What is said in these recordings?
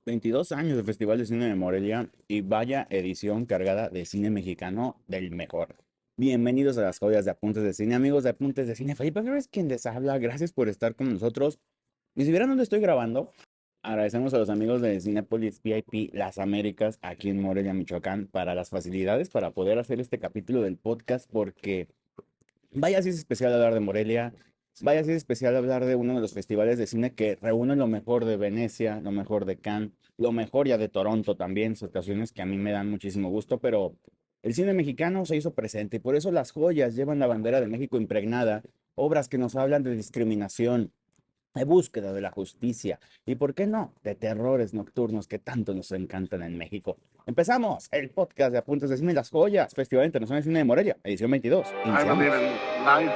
22 años de Festival de Cine de Morelia y vaya edición cargada de cine mexicano del mejor. Bienvenidos a las joyas de Apuntes de Cine, amigos de Apuntes de Cine. Felipe Flores es quien les habla. Gracias por estar con nosotros. Y si vieran dónde estoy grabando, agradecemos a los amigos de Cinépolis VIP Las Américas aquí en Morelia, Michoacán, para las facilidades para poder hacer este capítulo del podcast porque vaya si es especial hablar de Morelia, vaya si es especial hablar de uno de los festivales de cine que reúne lo mejor de Venecia, lo mejor de Cannes, lo mejor ya de Toronto también, situaciones que a mí me dan muchísimo gusto, pero el cine mexicano se hizo presente y por eso las joyas llevan la bandera de México impregnada, obras que nos hablan de discriminación, de búsqueda de la justicia y, ¿por qué no?, de terrores nocturnos que tanto nos encantan en México. Empezamos el podcast de Apuntes de Cine Las Joyas, Festival Internacional de Cine de Morelia, edición 22. I believe Iniciamos. in life,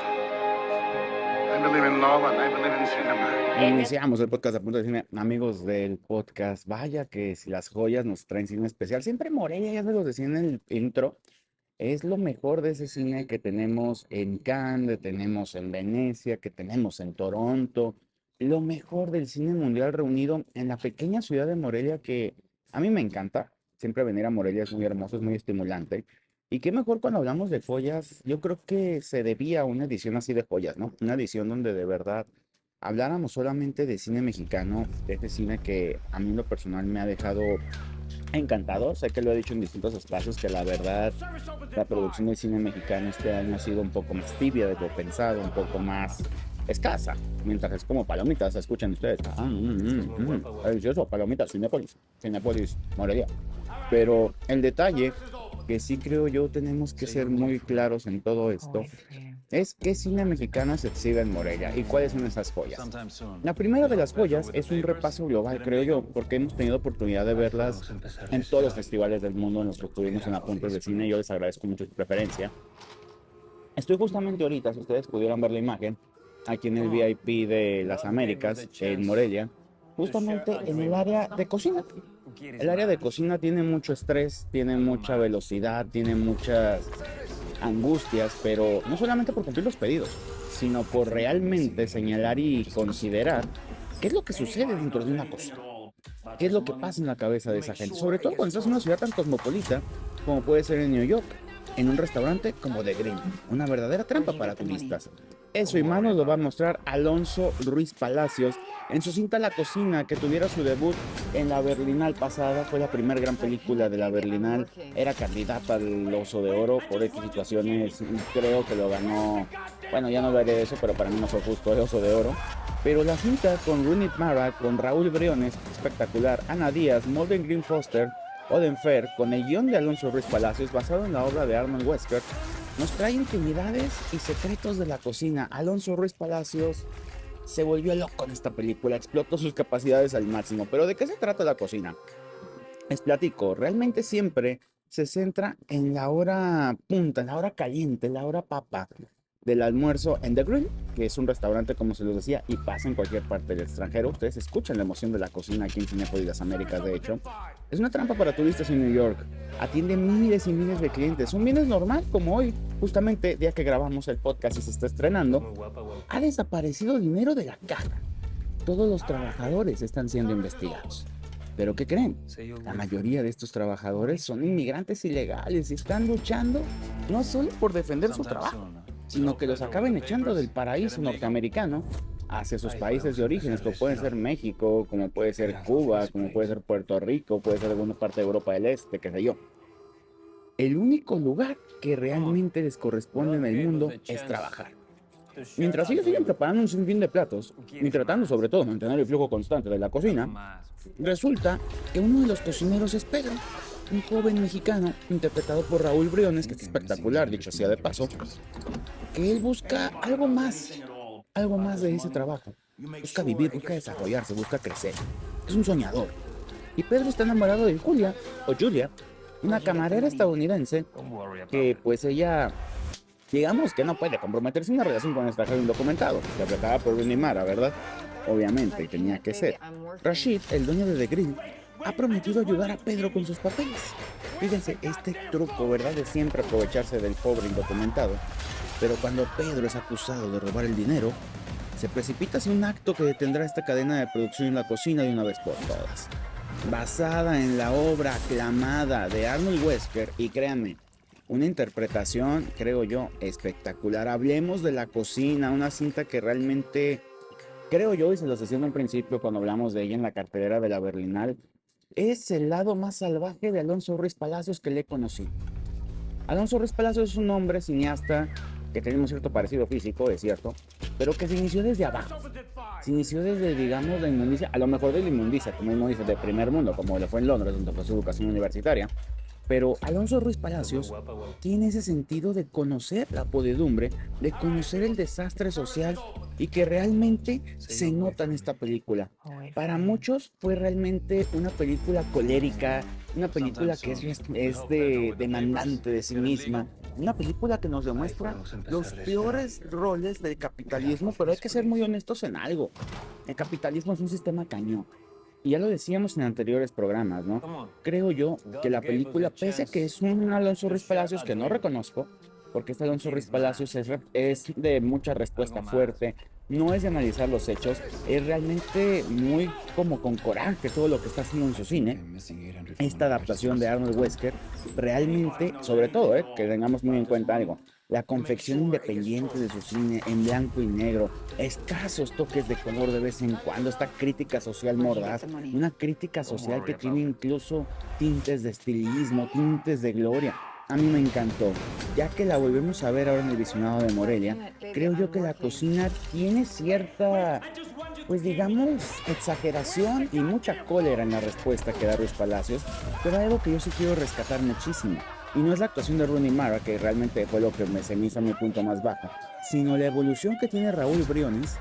I believe in love, and I believe in cinema. Iniciamos el podcast de Apuntes de Cine, amigos del podcast. Vaya que si Las Joyas nos traen cine especial, siempre Morelia, ya se los decía en el intro, es lo mejor de ese cine que tenemos en Cannes, que tenemos en Venecia, que tenemos en Toronto, lo mejor del cine mundial reunido en la pequeña ciudad de Morelia que a mí me encanta. Siempre venir a Morelia es muy hermoso, es muy estimulante. Y qué mejor cuando hablamos de joyas, yo creo que se debía a una edición así de joyas, ¿no? Una edición donde de verdad habláramos solamente de cine mexicano, de este cine que a mí en lo personal me ha dejado encantado. Sé que lo he dicho en distintos espacios que la verdad la producción del cine mexicano este año ha sido un poco más tibia de lo pensado, un poco más escasa, mientras es como palomitas, escuchan ustedes. Delicioso, palomitas, Cinépolis, Cinépolis, Morelia. Pero el detalle que sí creo yo tenemos que ser muy claros en todo esto es qué cine mexicano se exhibe en Morelia y cuáles son esas joyas. La primera de las joyas es un repaso global, creo yo, porque hemos tenido oportunidad de verlas en todos los festivales del mundo en los que estuvimos en Apuntes de Cine. Yo les agradezco mucho su preferencia. Estoy justamente ahorita, si ustedes pudieran ver la imagen, aquí en el VIP de las Américas, en Morelia, justamente en el área de cocina. El área de cocina tiene mucho estrés, tiene mucha velocidad, tiene muchas angustias, pero no solamente por cumplir los pedidos, sino por realmente señalar y considerar qué es lo que sucede dentro de una cocina, qué es lo que pasa en la cabeza de esa gente, sobre todo cuando estás en una ciudad tan cosmopolita como puede ser en New York, en un restaurante como The Green, una verdadera trampa para turistas. Eso y más nos lo va a mostrar Alonso Ruiz Palacios en su cinta La Cocina, que tuviera su debut en la Berlinal pasada. Fue la primera gran película de la Berlinal, era candidata al Oso de Oro por X situaciones, creo que lo ganó. Bueno, ya no hablaré de eso, pero para mí no fue justo el Oso de Oro. Pero la cinta con Rooney Mara, con Raúl Briones, espectacular, Ana Díaz, Morgan Green Foster, Oden Fer, con el guión de Alonso Ruiz Palacios, basado en la obra de Arnold Wesker, nos trae intimidades y secretos de la cocina. Alonso Ruiz Palacios se volvió loco en esta película, explotó sus capacidades al máximo. Pero ¿de qué se trata la cocina? Les platico, realmente siempre se centra en la hora punta, en la hora caliente, la hora papa del almuerzo en The Grill, que es un restaurante, como se los decía, y pasa en cualquier parte del extranjero. Ustedes escuchan la emoción de la cocina aquí en Cinépolis Las Américas, de hecho. Es una trampa para turistas en New York. Atiende miles y miles de clientes. Un viernes normal, como hoy, justamente, día que grabamos el podcast y se está estrenando, ha desaparecido dinero de la caja. Todos los trabajadores están siendo investigados. ¿Pero qué creen? La mayoría de estos trabajadores son inmigrantes ilegales y están luchando no solo por defender su trabajo, sino que los acaben echando del paraíso norteamericano hacia sus países de orígenes, como pueden ser México, como puede ser Cuba, como puede ser Puerto Rico, puede ser alguna parte de Europa del Este, qué sé yo. El único lugar que realmente les corresponde en el mundo es trabajar. Mientras ellos siguen preparando un sinfín de platos y tratando sobre todo de mantener el flujo constante de la cocina, resulta que uno de los cocineros es Pedro, un joven mexicano interpretado por Raúl Briones, que es espectacular, dicho sea de paso, que él busca algo más de ese trabajo. Busca vivir, busca desarrollarse, busca crecer. Es un soñador. Y Pedro está enamorado de Julia, o Julia, una camarera estadounidense que pues ella, digamos que no puede comprometerse en una relación con un extranjero indocumentado, interpretada por Rooney Mara, ¿verdad? Obviamente, tenía que ser. Rashid, el dueño de The Grill, ha prometido ayudar a Pedro con sus papeles. Fíjense, este truco, ¿verdad?, de siempre aprovecharse del pobre indocumentado. Pero cuando Pedro es acusado de robar el dinero, se precipita hacia un acto que detendrá esta cadena de producción en la cocina de una vez por todas. basada en la obra aclamada de Arnold Wesker, y créanme, una interpretación, creo yo, espectacular. Hablemos de La Cocina, una cinta que realmente, creo yo, y se los decía en un principio cuando hablamos de ella en la cartelera de la Berlinal, es el lado más salvaje de Alonso Ruiz Palacios que le he conocido. Alonso Ruiz Palacios es un hombre cineasta que tiene un cierto parecido físico, es cierto, pero que se inició desde abajo. Se inició desde, digamos, la inmundicia, a lo mejor de la inmundicia, como mismo dice, de primer mundo, como le fue en Londres, donde fue su educación universitaria. Pero Alonso Ruiz Palacios tiene ese sentido de conocer la podedumbre, de conocer el desastre social y que realmente se nota en esta película. Para muchos fue realmente una película colérica, una película que es demandante de sí misma, una película que nos demuestra los peores roles del capitalismo, pero hay que ser muy honestos en algo. El capitalismo es un sistema cañón. Y ya lo decíamos en anteriores programas, ¿no? Creo yo que la película, pese a que es un Alonso Ruiz Palacios que no reconozco, porque este Alonso Ruiz Palacios es de mucha respuesta fuerte, no es de analizar los hechos, es realmente muy como con coraje todo lo que está haciendo en su cine. Esta adaptación de Arnold Wesker, realmente, sobre todo, que tengamos muy en cuenta algo, la confección independiente de su cine en blanco y negro, escasos toques de color de vez en cuando, esta crítica social mordaz, una crítica social que tiene incluso tintes de estilismo, tintes de gloria. A mí me encantó, ya que la volvemos a ver ahora en el visionado de Morelia, creo yo que La Cocina tiene cierta, pues digamos, exageración y mucha cólera en la respuesta que da Ruiz Palacios, pero hay algo que yo sí quiero rescatar muchísimo. Y no es la actuación de Rooney Mara, que realmente fue lo que se me hizo a mi punto más bajo, sino la evolución que tiene Raúl Briones,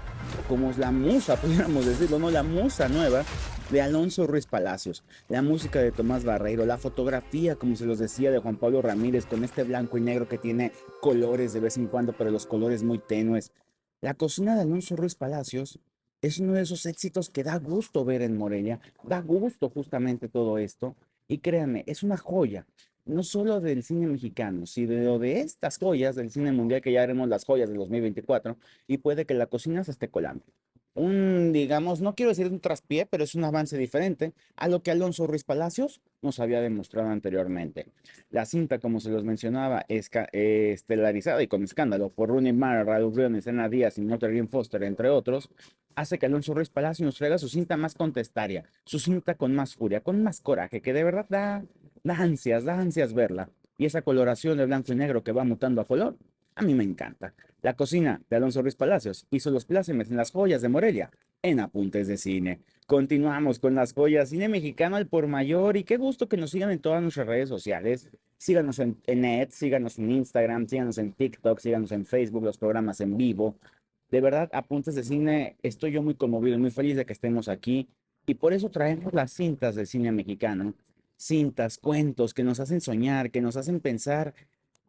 como es la musa, pudiéramos decirlo, no, la musa nueva de Alonso Ruiz Palacios, la música de Tomás Barreiro, la fotografía, como se los decía, de Juan Pablo Ramírez, con este blanco y negro que tiene colores de vez en cuando, pero los colores muy tenues. La cocina de Alonso Ruiz Palacios es uno de esos éxitos que da gusto ver en Morelia, da gusto justamente todo esto, y créanme, es una joya no solo del cine mexicano, sino de estas joyas del cine mundial que ya haremos las joyas del 2024 y puede que La Cocina se esté colando. Un, digamos, no quiero decir un traspié, pero es un avance diferente a lo que Alonso Ruiz Palacios nos había demostrado anteriormente. La cinta, como se los mencionaba, es estelarizada y con escándalo por Rooney Mara, Raúl Briones, Ana Díaz y Notre Foster, entre otros, hace que Alonso Ruiz Palacios nos traiga su cinta más contestaria, su cinta con más furia, con más coraje, que de verdad da ansias verla. Y esa coloración de blanco y negro que va mutando a color, a mí me encanta. La cocina de Alonso Ruiz Palacios hizo los plácemes en las joyas de Morelia, en Apuntes de Cine. Continuamos con las joyas, cine mexicano al por mayor, y qué gusto que nos sigan en todas nuestras redes sociales. Síganos en Net, síganos en Instagram, síganos en TikTok, síganos en Facebook, los programas en vivo. De verdad, Apuntes de Cine, estoy yo muy conmovido y muy feliz de que estemos aquí. Y por eso traemos las cintas del cine mexicano. Cintas, cuentos que nos hacen soñar, que nos hacen pensar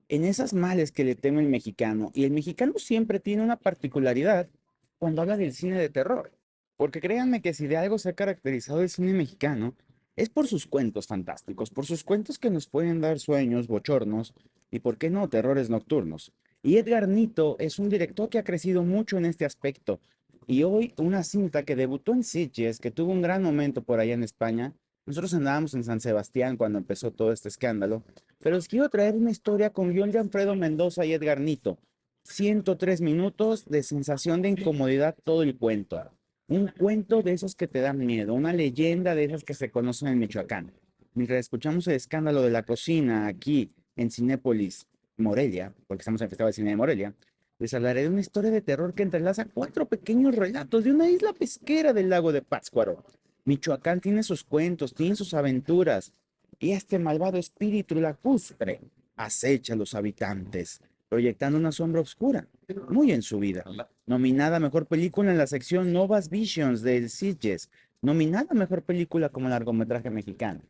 en esas males que le teme el mexicano. Y el mexicano siempre tiene una particularidad cuando habla del cine de terror. Porque créanme que si de algo se ha caracterizado el cine mexicano, es por sus cuentos fantásticos, por sus cuentos que nos pueden dar sueños, bochornos y, por qué no, terrores nocturnos. Y Edgar Nito es un director que ha crecido mucho en este aspecto. Y hoy una cinta que debutó en Sitges, que tuvo un gran momento por allá en España. Nosotros andábamos en San Sebastián cuando empezó todo este escándalo, pero os quiero traer una historia con guión de Alfredo Mendoza y Edgar Nito. 103 minutos de sensación de incomodidad todo el cuento. Un cuento de esos que te dan miedo, una leyenda de esas que se conocen en Michoacán. Mientras escuchamos el escándalo de la cocina aquí en Cinépolis Morelia, porque estamos en el Festival de Cine de Morelia, les hablaré de una historia de terror que entrelaza cuatro pequeños relatos de una isla pesquera del lago de Pátzcuaro. Michoacán tiene sus cuentos, tiene sus aventuras, y este malvado espíritu lacustre acecha a los habitantes, proyectando una sombra oscura, muy en su vida. Nominada a Mejor Película en la sección Novas Visions del Sitges, nominada a Mejor Película como largometraje mexicano.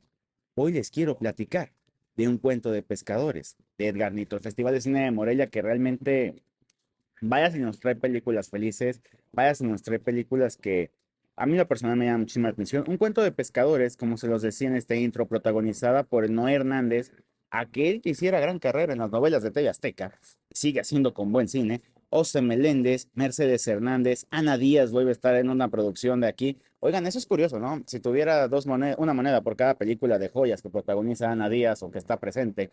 Hoy les quiero platicar de Un cuento de pescadores, de Edgar Nito, el Festival de Cine de Morelia, que realmente, vaya si nos trae películas felices, vaya si nos trae películas que a mí lo personal me llama muchísima atención. Un cuento de pescadores, como se los decía en este intro, protagonizada por Noé Hernández, aquel que hiciera gran carrera en las novelas de TV Azteca, sigue haciendo con buen cine, José Meléndez, Mercedes Hernández, Ana Díaz vuelve a estar en una producción de aquí. Oigan, eso es curioso, ¿no? Si tuviera una moneda por cada película de joyas que protagoniza Ana Díaz o que está presente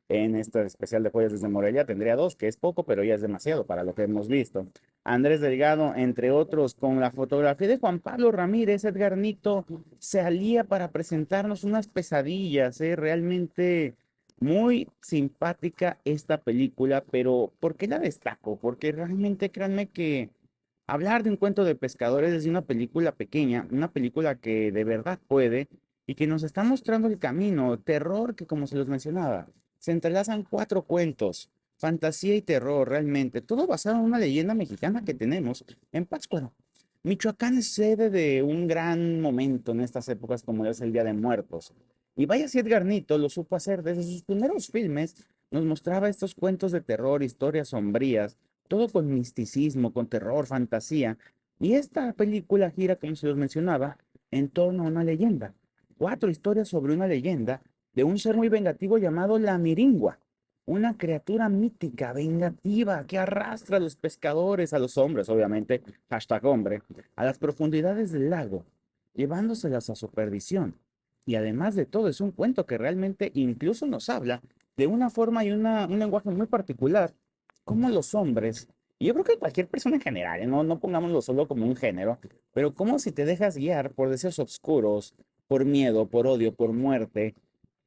en este especial de joyas desde Morelia, tendría dos, que es poco, pero ya es demasiado para lo que hemos visto. Andrés Delgado, entre otros, con la fotografía de Juan Pablo Ramírez, Edgar Nito se alía para presentarnos unas pesadillas, realmente muy simpática esta película, pero ¿por qué la destaco? Porque realmente créanme que hablar de un cuento de pescadores es de una película pequeña, una película que de verdad puede y que nos está mostrando el camino, terror que como se los mencionaba, se entrelazan cuatro cuentos, fantasía y terror realmente, todo basado en una leyenda mexicana que tenemos en Pátzcuaro. Michoacán es sede de un gran momento en estas épocas como es el Día de Muertos. Y vaya si Edgar Nito lo supo hacer desde sus primeros filmes, nos mostraba estos cuentos de terror, historias sombrías, todo con misticismo, con terror, fantasía. Y esta película gira, como se los mencionaba, en torno a una leyenda. Cuatro historias sobre una leyenda de un ser muy vengativo llamado la Miringua, una criatura mítica, vengativa, que arrastra a los pescadores, a los hombres, obviamente, hashtag hombre, a las profundidades del lago, llevándoselas a su perdición. Y además de todo, es un cuento que realmente incluso nos habla de una forma y un lenguaje muy particular, como los hombres, y yo creo que cualquier persona en general, no pongámoslo solo como un género, pero como si te dejas guiar por deseos oscuros, por miedo, por odio, por muerte,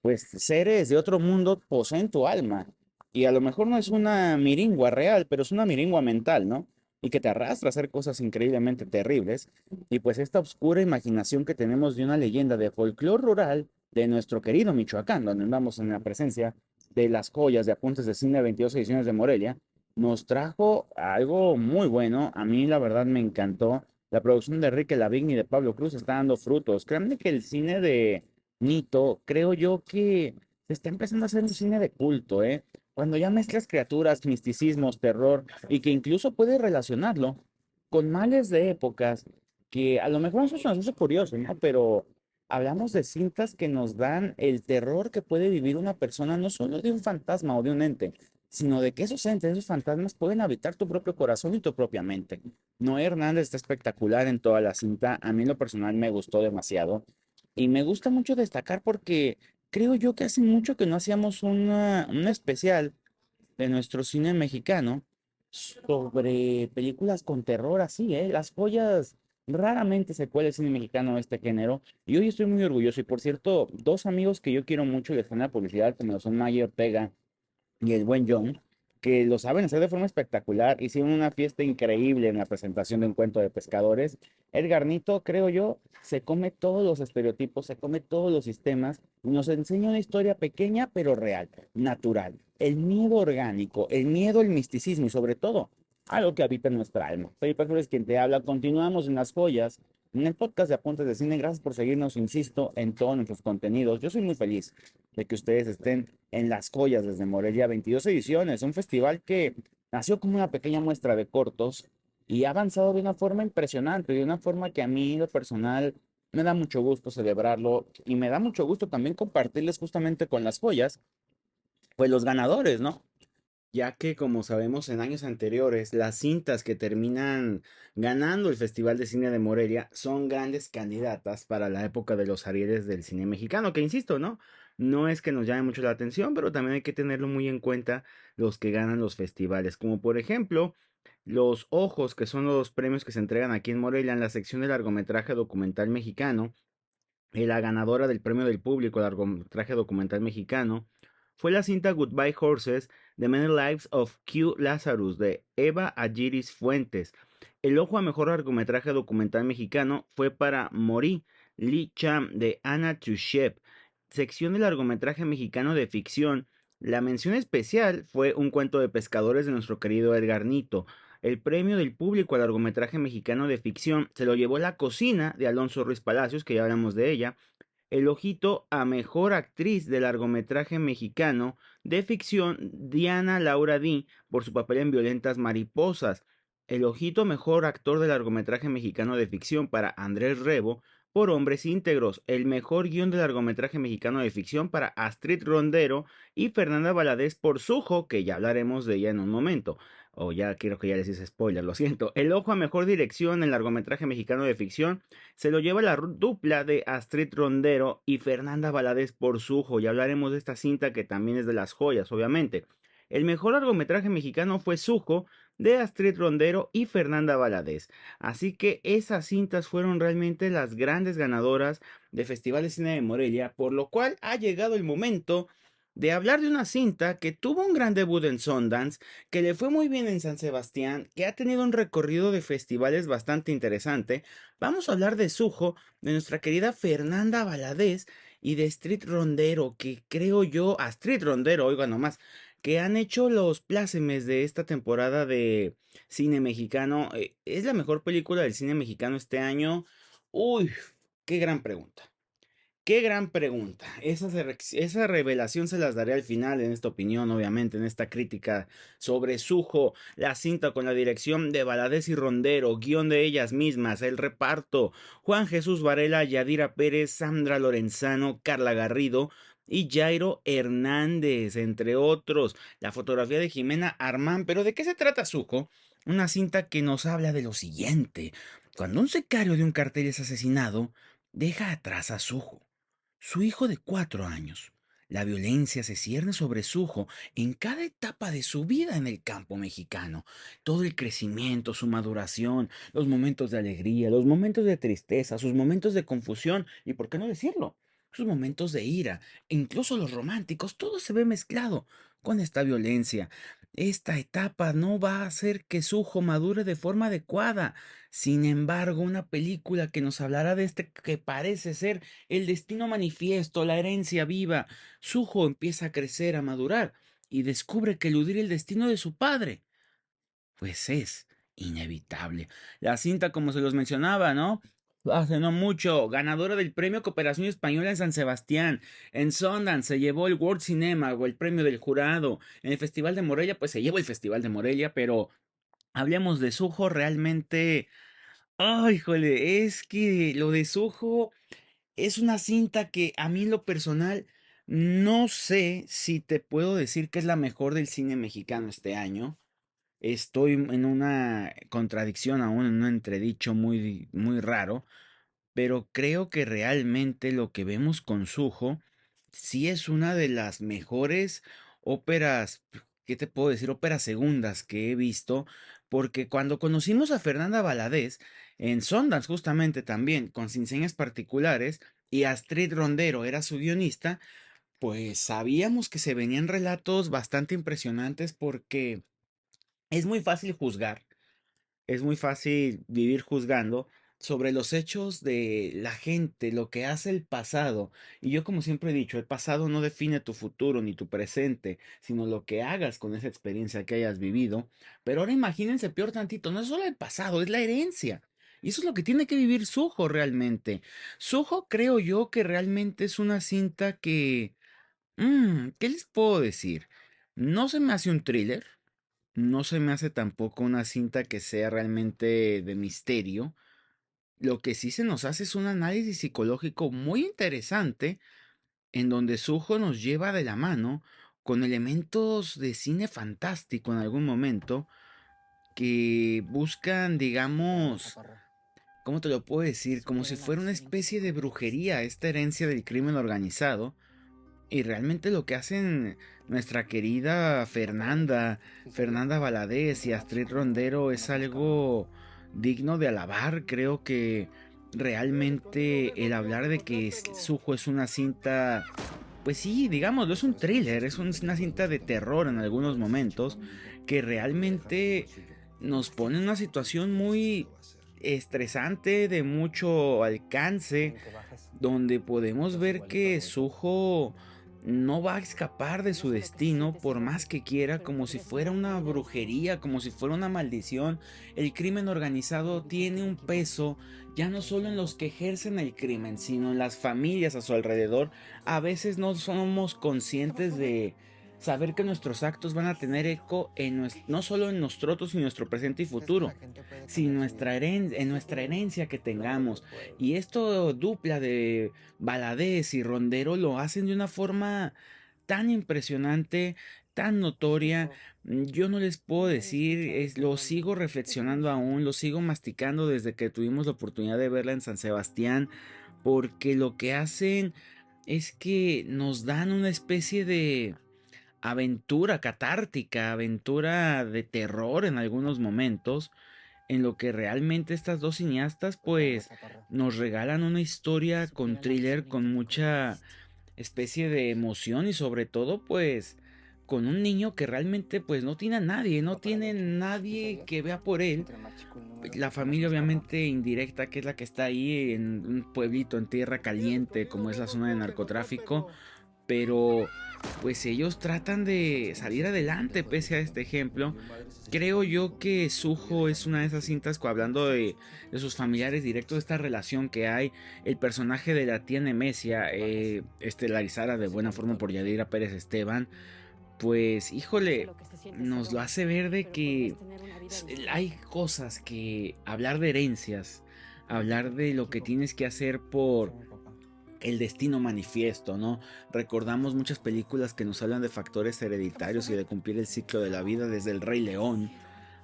pues seres de otro mundo poseen tu alma. Y a lo mejor no es una miringua real, pero es una miringua mental, ¿no? Y que te arrastra a hacer cosas increíblemente terribles. Y pues esta oscura imaginación que tenemos de una leyenda de folclore rural de nuestro querido Michoacán, donde andamos en la presencia de las joyas de apuntes de cine 22 ediciones de Morelia, nos trajo algo muy bueno. A mí la verdad me encantó. La producción de Enrique Lavigne y de Pablo Cruz está dando frutos. Créanme que el cine de Nito, creo yo que se está empezando a hacer un cine de culto, ¿eh? Cuando ya mezclas criaturas, misticismos, terror, y que incluso puedes relacionarlo con males de épocas, que a lo mejor eso nos hace curioso, ¿no? Pero hablamos de cintas que nos dan el terror que puede vivir una persona, no solo de un fantasma o de un ente, sino de que esos entes, esos fantasmas pueden habitar tu propio corazón y tu propia mente. Noé Hernández está espectacular en toda la cinta, a mí en lo personal me gustó demasiado. Y me gusta mucho destacar porque creo yo que hace mucho que no hacíamos un especial de nuestro cine mexicano sobre películas con terror así, ¿eh? Las joyas raramente se cuela el cine mexicano de este género. Y hoy estoy muy orgulloso. Y por cierto, dos amigos que yo quiero mucho y les están en la publicidad, como lo son Maya Ortega y el buen John, que lo saben hacer de forma espectacular. Hicieron una fiesta increíble en la presentación de un cuento de pescadores. Edgar Nito, creo yo, se come todos los estereotipos, se come todos los sistemas y nos enseña una historia pequeña pero real, natural. El miedo orgánico, el miedo, el misticismo y sobre todo algo que habita en nuestra alma. Felipe Flores quien te habla. Continuamos en Las Joyas, en el podcast de Apuntes de Cine. Gracias por seguirnos, insisto, en todos nuestros contenidos. Yo soy muy feliz de que ustedes estén en Las Joyas desde Morelia, 22 ediciones, un festival que nació como una pequeña muestra de cortos y ha avanzado de una forma impresionante, de una forma que a mí, lo personal, me da mucho gusto celebrarlo y me da mucho gusto también compartirles justamente con Las Joyas, pues los ganadores, ¿no? Ya que, como sabemos, en años anteriores, las cintas que terminan ganando el Festival de Cine de Morelia son grandes candidatas para la época de los Arieles del cine mexicano, que insisto, ¿no? No es que nos llame mucho la atención, pero también hay que tenerlo muy en cuenta los que ganan los festivales, como por ejemplo los Ojos, que son los premios que se entregan aquí en Morelia en la sección de largometraje documental mexicano. La ganadora del premio del público, largometraje documental mexicano, fue la cinta Goodbye Horses, The Many Lives of Q Lazarus, de Eva Agiris Fuentes. El ojo a mejor largometraje documental mexicano fue para Mori, Li Cham, de Anna Tushep. Sección de largometraje mexicano de ficción. La mención especial fue Un cuento de pescadores de nuestro querido Edgar Nito. El premio del público al largometraje mexicano de ficción se lo llevó La cocina, de Alonso Ruiz Palacios, que ya hablamos de ella. El ojito a mejor actriz de largometraje mexicano de ficción, Diana Laura Di, por su papel en Violentas Mariposas. El ojito a mejor actor de largometraje mexicano de ficción para Andrés Rebo, por Hombres Íntegros. El mejor guión de largometraje mexicano de ficción para Astrid Rondero y Fernanda Valadez por Sujo, que ya hablaremos de ella en un momento. O ya quiero que ya les hice spoiler, lo siento. El ojo a mejor dirección en largometraje mexicano de ficción se lo lleva la dupla de Astrid Rondero y Fernanda Valadez por Sujo. Y hablaremos de esta cinta que también es de las joyas, obviamente. El mejor largometraje mexicano fue Sujo de Astrid Rondero y Fernanda Valadez. Así que esas cintas fueron realmente las grandes ganadoras de Festival de Cine de Morelia, por lo cual ha llegado el momento de hablar de una cinta que tuvo un gran debut en Sundance, que le fue muy bien en San Sebastián, que ha tenido un recorrido de festivales bastante interesante. Vamos a hablar de Sujo, de nuestra querida Fernanda Valadez y de Astrid Rondero, que creo yo, Astrid Rondero, oiga nomás, que han hecho los plácemes de esta temporada de cine mexicano. ¿Es la mejor película del cine mexicano este año? Uy, qué gran pregunta. Qué gran pregunta. Esa revelación se las daré al final en esta opinión, obviamente, en esta crítica sobre Sujo, la cinta con la dirección de Valadez y Rondero, guión de ellas mismas, el reparto, Juan Jesús Varela, Yadira Pérez, Sandra Lorenzano, Carla Garrido y Jairo Hernández, entre otros. La fotografía de Jimena Armán. ¿Pero de qué se trata Sujo? Una cinta que nos habla de lo siguiente. Cuando un sicario de un cartel es asesinado, deja atrás a Sujo, su hijo de 4 años. La violencia se cierne sobre Sujo en cada etapa de su vida en el campo mexicano. Todo el crecimiento, su maduración, los momentos de alegría, los momentos de tristeza, sus momentos de confusión y, ¿por qué no decirlo?, sus momentos de ira, e incluso los románticos, todo se ve mezclado con esta violencia. Esta etapa no va a hacer que Sujo madure de forma adecuada. Sin embargo, una película que nos hablará de este que parece ser el destino manifiesto, la herencia viva. Sujo empieza a crecer, a madurar, y descubre que eludir el destino de su padre, pues es inevitable. La cinta, como se los mencionaba, ¿no? Hace no mucho, ganadora del premio Cooperación Española en San Sebastián. En Sundance se llevó el World Cinema o el premio del jurado. En el Festival de Morelia, pues se llevó el Festival de Morelia, pero hablemos de Sujo realmente. Ay, jole, es que lo de Sujo es una cinta que a mí en lo personal no sé si te puedo decir que es la mejor del cine mexicano este año. Estoy en una contradicción aún, en un entredicho muy raro, pero creo que realmente lo que vemos con Sujo sí es una de las mejores óperas, ¿qué te puedo decir? Óperas segundas que he visto, porque cuando conocimos a Fernanda Valadez en Sundance justamente también, con Sin Señas Particulares, y Astrid Rondero era su guionista, pues sabíamos que se venían relatos bastante impresionantes porque es muy fácil juzgar, es muy fácil vivir juzgando sobre los hechos de la gente, lo que hace el pasado. Y yo como siempre he dicho, el pasado no define tu futuro ni tu presente, sino lo que hagas con esa experiencia que hayas vivido. Pero ahora imagínense peor tantito, no es solo el pasado, es la herencia. Y eso es lo que tiene que vivir Suho realmente. Suho creo yo que realmente es una cinta que... ¿qué les puedo decir? No se me hace un thriller, no se me hace tampoco una cinta que sea realmente de misterio. Lo que sí se nos hace es un análisis psicológico muy interesante en donde Suho nos lleva de la mano con elementos de cine fantástico en algún momento que buscan, digamos, ¿cómo te lo puedo decir? Como si fuera una especie de brujería, esta herencia del crimen organizado. Y realmente lo que hacen nuestra querida Fernanda Valadez y Astrid Rondero es algo digno de alabar. Creo que realmente el hablar de que Sujo es una cinta, pues sí, digámoslo, es un thriller, es una cinta de terror en algunos momentos, que realmente nos pone en una situación muy estresante, de mucho alcance, donde podemos ver que Suho no va a escapar de su destino por más que quiera, como si fuera una brujería, como si fuera una maldición. El crimen organizado tiene un peso ya no solo en los que ejercen el crimen, sino en las familias a su alrededor. A veces no somos conscientes de saber que nuestros actos van a tener eco no solo en nosotros y nuestro presente y futuro, sino en nuestra herencia que tengamos. Y esto dupla de Valadez y Rondero lo hacen de una forma tan impresionante. tan notoria. Yo no les puedo decir, lo sigo reflexionando aún, lo sigo masticando desde que tuvimos la oportunidad de verla en San Sebastián, porque lo que hacen es que nos dan una especie de aventura catártica, aventura de terror en algunos momentos, en lo que realmente estas dos cineastas pues nos regalan una historia con thriller, con mucha especie de emoción y sobre todo pues con un niño que realmente pues no tiene a nadie, no tiene nadie que vea por él. La familia obviamente indirecta, que es la que está ahí en un pueblito en tierra caliente como es la zona de narcotráfico, pero pues ellos tratan de salir adelante pese a este ejemplo. Creo yo que Sujo es una de esas cintas, hablando de sus familiares directos, de esta relación que hay. El personaje de la tía Nemesia, estelarizada de buena forma por Yadira Pérez Esteban, pues híjole, nos lo hace ver de que hay cosas que hablar de herencias, hablar de lo que tienes que hacer por el destino manifiesto, ¿no? Recordamos muchas películas que nos hablan de factores hereditarios y de cumplir el ciclo de la vida, desde El Rey León,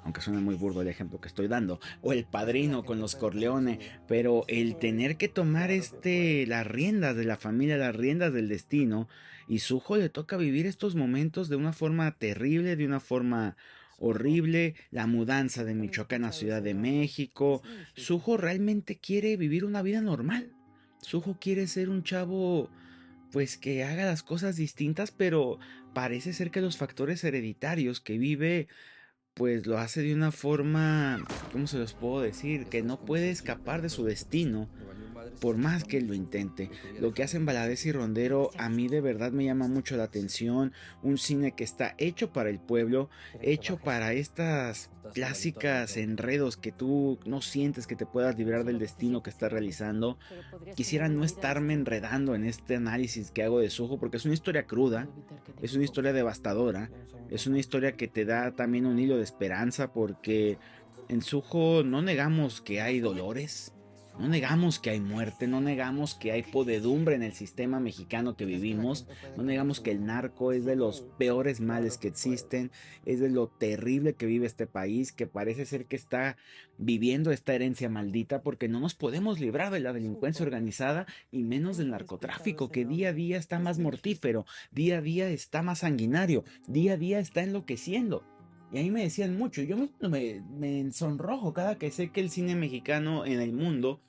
aunque suena muy burdo el ejemplo que estoy dando, o El Padrino con los Corleone, pero el tener que tomar las riendas de la familia, las riendas del destino, y Sujo le toca vivir estos momentos de una forma terrible, de una forma horrible, la mudanza de Michoacán a Ciudad de México. Sujo realmente quiere vivir una vida normal. Suho quiere ser un chavo, pues que haga las cosas distintas, pero parece ser que los factores hereditarios que vive, pues lo hace de una forma, ¿cómo se los puedo decir? Que no puede escapar de su destino por más que él lo intente. Lo que hacen Valadez y Rondero a mí de verdad me llama mucho la atención. Un cine que está hecho para el pueblo, hecho para estas clásicas enredos que tú no sientes que te puedas librar del destino que estás realizando. Quisiera no estarme enredando en este análisis que hago de Suho porque es una historia cruda, es una historia devastadora, es una historia que te da también un hilo de esperanza porque en Suho no negamos que hay dolores, no negamos que hay muerte, no negamos que hay podedumbre en el sistema mexicano que vivimos, no negamos que el narco es de los peores males que existen, es de lo terrible que vive este país, que parece ser que está viviendo esta herencia maldita porque no nos podemos librar de la delincuencia organizada y menos del narcotráfico que día a día está más mortífero, día a día está más sanguinario, día a día está enloqueciendo. Y ahí me decían mucho, yo me sonrojo cada que sé que el cine mexicano en el mundo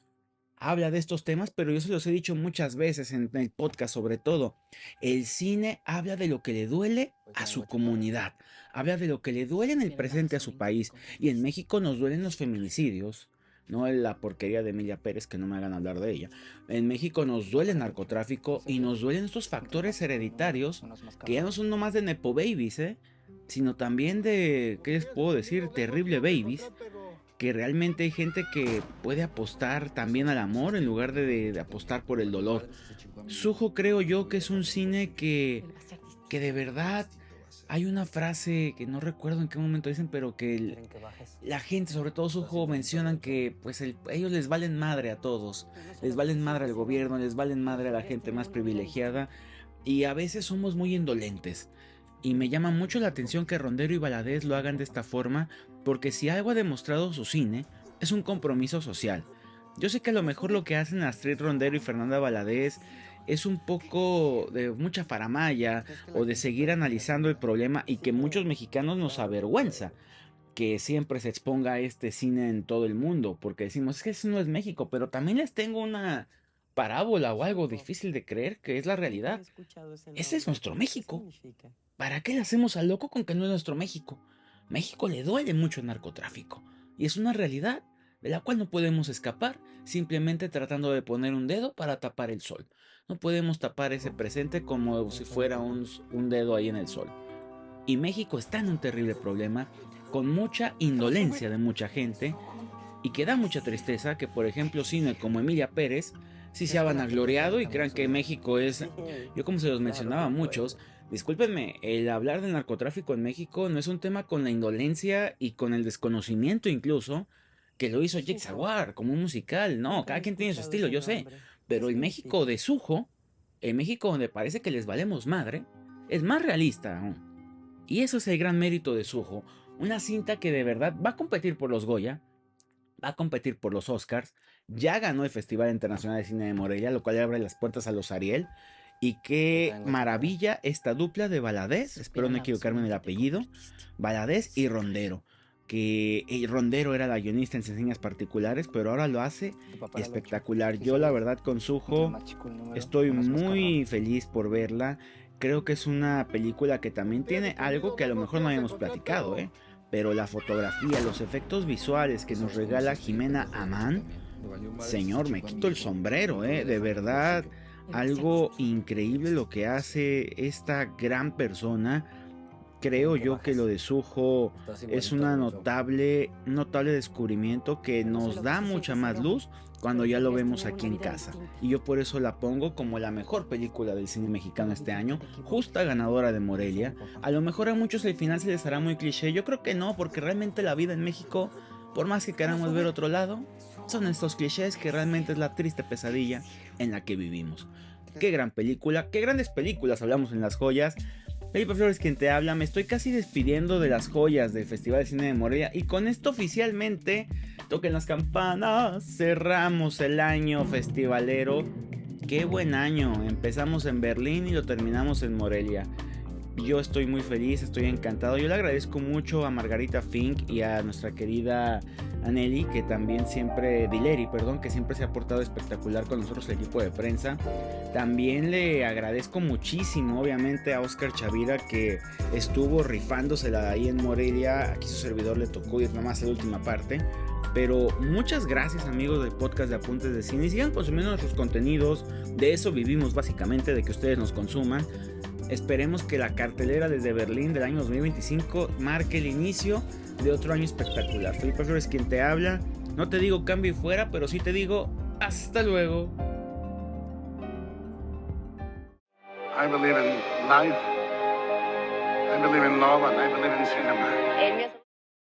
habla de estos temas, pero yo se los he dicho muchas veces en el podcast sobre todo. El cine habla de lo que le duele a su comunidad, habla de lo que le duele en el presente a su país. Y en México nos duelen los feminicidios, no la porquería de Emilia Pérez, que no me hagan hablar de ella. En México nos duele el narcotráfico y nos duelen estos factores hereditarios que ya no son nomás de Nepo Babies, sino también de, ¿qué les puedo decir? Terrible Babies, que realmente hay gente que puede apostar también al amor en lugar de apostar por el dolor. Sujo creo yo que es un cine que de verdad hay una frase que no recuerdo en qué momento dicen, pero que la gente, sobre todo Sujo, mencionan que pues ellos les valen madre a todos, les valen madre al gobierno, les valen madre a la gente más privilegiada y a veces somos muy indolentes. Y me llama mucho la atención que Rondero y Valadez lo hagan de esta forma, porque si algo ha demostrado su cine, es un compromiso social. Yo sé que a lo mejor lo que hacen Astrid Rondero y Fernanda Valadez es un poco de mucha faramaya o de seguir analizando el problema y que muchos mexicanos nos avergüenza que siempre se exponga este cine en todo el mundo, porque decimos, es que eso no es México, pero también les tengo una parábola o algo difícil de creer que es la realidad. Ese es nuestro México. ¿Para qué le hacemos al loco con que no es nuestro México? México le duele mucho el narcotráfico y es una realidad de la cual no podemos escapar simplemente tratando de poner un dedo para tapar el sol. No podemos tapar ese presente como si fuera un dedo ahí en el sol. Y México está en un terrible problema con mucha indolencia de mucha gente y que da mucha tristeza que, por ejemplo, cine como Emilia Pérez sí se ha vanagloriado y crean que México es, yo como se los mencionaba a muchos, discúlpenme, el hablar del narcotráfico en México no es un tema con la indolencia y con el desconocimiento incluso que lo hizo Jake Saguar como un musical, no, cada quien tiene su estilo, yo sé, pero el México de Sujo, el México donde parece que les valemos madre, es más realista aún. Y eso es el gran mérito de Sujo. Una cinta que de verdad va a competir por los Goya, va a competir por los Oscars, ya ganó el Festival Internacional de Cine de Morelia, lo cual abre las puertas a los Ariel. Y qué maravilla esta dupla de Valadez, espero no equivocarme en el apellido, Valadez y Rondero. Que Rondero era la guionista en Señas Particulares, pero ahora lo hace espectacular. Yo la verdad con Sujo estoy muy feliz por verla. Creo que es una película que también tiene algo que a lo mejor no habíamos platicado, pero la fotografía, los efectos visuales que nos regala Jimena Amán, señor, me quito el sombrero, de verdad, algo increíble lo que hace esta gran persona. Creo yo que lo de Sujo es un notable descubrimiento que nos da mucha más luz cuando ya lo vemos aquí en casa. Y yo por eso la pongo como la mejor película del cine mexicano este año, justa ganadora de Morelia. A lo mejor a muchos el final se les hará muy cliché, yo creo que no, porque realmente la vida en México, por más que queramos ver otro lado, son estos clichés que realmente es la triste pesadilla en la que vivimos. Qué gran película, qué grandes películas hablamos en Las Joyas. Felipe Flores quien te habla, me estoy casi despidiendo de Las Joyas del Festival de Cine de Morelia y con esto oficialmente toquen las campanas, cerramos el año festivalero. Qué buen año, empezamos en Berlín y lo terminamos en Morelia. Yo estoy muy feliz, estoy encantado. Yo le agradezco mucho a Margarita Fink y a nuestra querida Aneli, que también siempre, Dileri, perdón, que siempre se ha portado espectacular con nosotros, el equipo de prensa. También le agradezco muchísimo, obviamente, a Oscar Chavira, que estuvo rifándosela ahí en Morelia. Aquí su servidor le tocó ir nomás a la última parte. Pero muchas gracias, amigos del podcast de Apuntes de Cine. Y sigan consumiendo nuestros contenidos. De eso vivimos básicamente, de que ustedes nos consuman. Esperemos que la cartelera desde Berlín del año 2025 marque el inicio de otro año espectacular. Felipe Flores quien te habla. No te digo cambio y fuera, pero sí te digo hasta luego. I believe in life. I believe in love, and I believe in cinema.